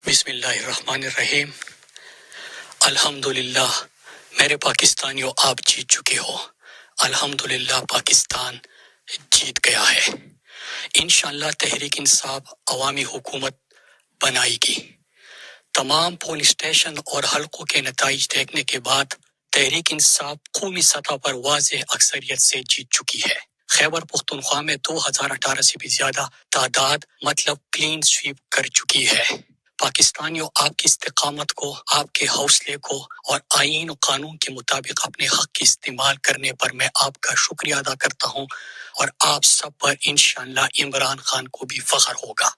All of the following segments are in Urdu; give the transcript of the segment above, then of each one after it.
بسم اللہ الرحمن الرحیم۔ الحمدللہ میرے پاکستانیوں، آپ جیت چکے ہو۔ الحمدللہ پاکستان جیت گیا ہے۔ انشاءاللہ تحریک انصاف عوامی حکومت بنائے گی۔ تمام پولیس اسٹیشن اور حلقوں کے نتائج دیکھنے کے بعد تحریک انصاف قومی سطح پر واضح اکثریت سے جیت چکی ہے۔ خیبر پختونخوا میں 2018 سے بھی زیادہ تعداد کلین سویپ کر چکی ہے۔ پاکستانیوں، آپ کی استقامت کو، آپ کے حوصلے کو اور آئین و قانون کے مطابق اپنے حق کی استعمال کرنے پر میں آپ کا شکریہ ادا کرتا ہوں، اور آپ سب پر انشاءاللہ عمران خان کو بھی فخر ہوگا۔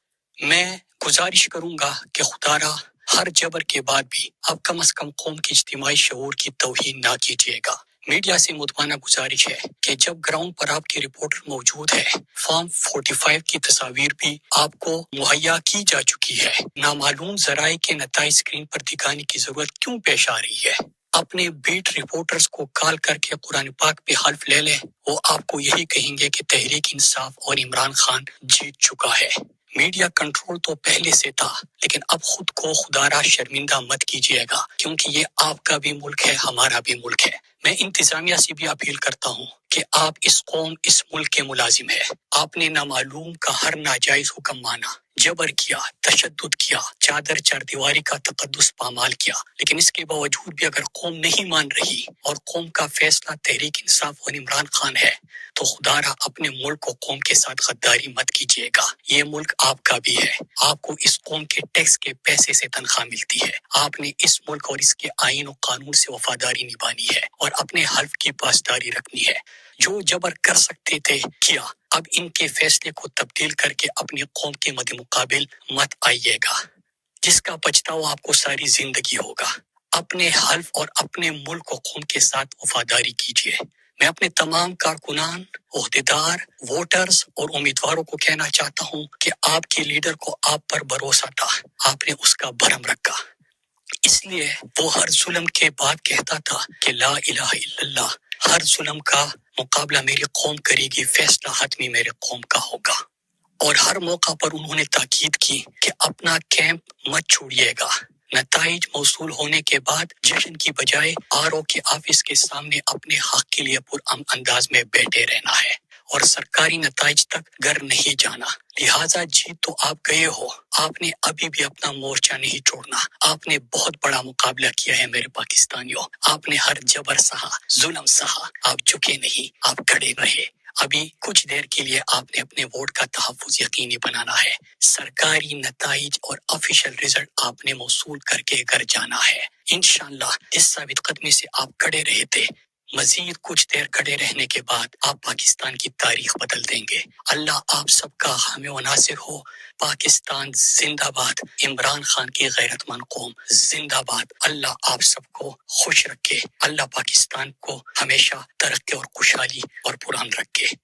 میں گزارش کروں گا کہ خدا را ہر جبر کے بعد بھی اب کم از کم قوم کے اجتماعی شعور کی توہین نہ کیجیے گا۔ میڈیا سے مدمانہ گزارش ہے کہ جب گراؤنڈ پر آپ کے رپورٹر موجود ہے، فارم 45 کی تصاویر بھی آپ کو مہیا کی جا چکی ہے۔ نامعلوم ذرائع کے نتائج اسکرین پر دکھانے کی ضرورت کیوں پیش آ رہی ہے؟ اپنے بیٹ رپورٹرز کو کال کر کے قرآن پاک پہ حلف لے لیں، وہ آپ کو یہی کہیں گے کہ تحریک انصاف اور عمران خان جیت چکا ہے۔ میڈیا کنٹرول تو پہلے سے تھا، لیکن اب خود کو خدا را شرمندہ مت کیجیے گا، کیونکہ یہ آپ کا بھی ملک ہے، ہمارا بھی ملک ہے۔ میں انتظامیہ سے بھی اپیل کرتا ہوں کہ آپ اس قوم، اس ملک کے ملازم ہیں۔ آپ نے نامعلوم کا ہر ناجائز حکم مانا، جبر کیا، تشدد کیا، چادر چار دیواری کا تقدس پامال کیا، لیکن اس کے باوجود بھی اگر قوم نہیں مان رہی اور قوم کا فیصلہ تحریک انصاف اور عمران خان ہے، تو خدا را اپنے ملک و قوم کے ساتھ غداری مت کیجیے گا۔ یہ ملک آپ کا بھی ہے۔ آپ کو اس قوم کے ٹیکس کے پیسے سے تنخواہ ملتی ہے۔ آپ نے اس ملک اور اس کے آئین و قانون سے وفاداری نبھانی ہے اور اپنے حلف کی پاسداری رکھنی ہے۔ جو جبر کر سکتے تھے کیا۔ اب ان کے فیصلے کو تبدیل کر کے اپنی قوم کے مد مقابل مت آئیے گا، جس کا پچھتاوا آپ کو ساری زندگی ہوگا۔ اپنے حلف اور اپنے ملک و قوم کے ساتھ وفاداری کیجیے۔ میں اپنے تمام کارکنان، عہدیدار، ووٹرز اور امیدواروں کو کہنا چاہتا ہوں کہ آپ کے لیڈر کو آپ پر بھروسہ تھا، آپ نے اس کا بھرم رکھا۔ اس لیے وہ ہر ظلم کے بعد کہتا تھا کہ لا الہ الا اللہ، ہر ظلم کا مقابلہ میری قوم کرے گی، فیصلہ حتمی میرے قوم کا ہوگا۔ اور ہر موقع پر انہوں نے تاکید کی کہ اپنا کیمپ مت چھوڑیے گا۔ نتائج موصول ہونے کے بعد جشن کی بجائے RO کے آفس کے سامنے اپنے حق کے لیے پرامن انداز میں بیٹھے رہنا ہے اور سرکاری نتائج تک گھر نہیں جانا۔ لہٰذا جیت تو آپ گئے ہو، آپ نے ابھی بھی اپنا مورچہ نہیں چھوڑنا۔ آپ نے بہت بڑا مقابلہ کیا ہے میرے پاکستانیوں۔ آپ نے ہر جبر سہا، ظلم سہا، آپ جھکے نہیں، آپ کھڑے رہے۔ ابھی کچھ دیر کے لیے آپ نے اپنے ووٹ کا تحفظ یقینی بنانا ہے۔ سرکاری نتائج اور آفیشل رزلٹ آپ نے موصول کر کے گھر جانا ہے۔ انشاءاللہ جس ثابت قدمی سے آپ کھڑے رہے تھے، مزید کچھ دیر کھڑے رہنے کے بعد آپ پاکستان کی تاریخ بدل دیں گے۔ اللہ آپ سب کا حامی و ناصر ہو۔ پاکستان زندہ باد۔ عمران خان کی غیرت مند قوم زندہ باد۔ اللہ آپ سب کو خوش رکھے۔ اللہ پاکستان کو ہمیشہ ترقی اور خوشحالی اور پرامن رکھے۔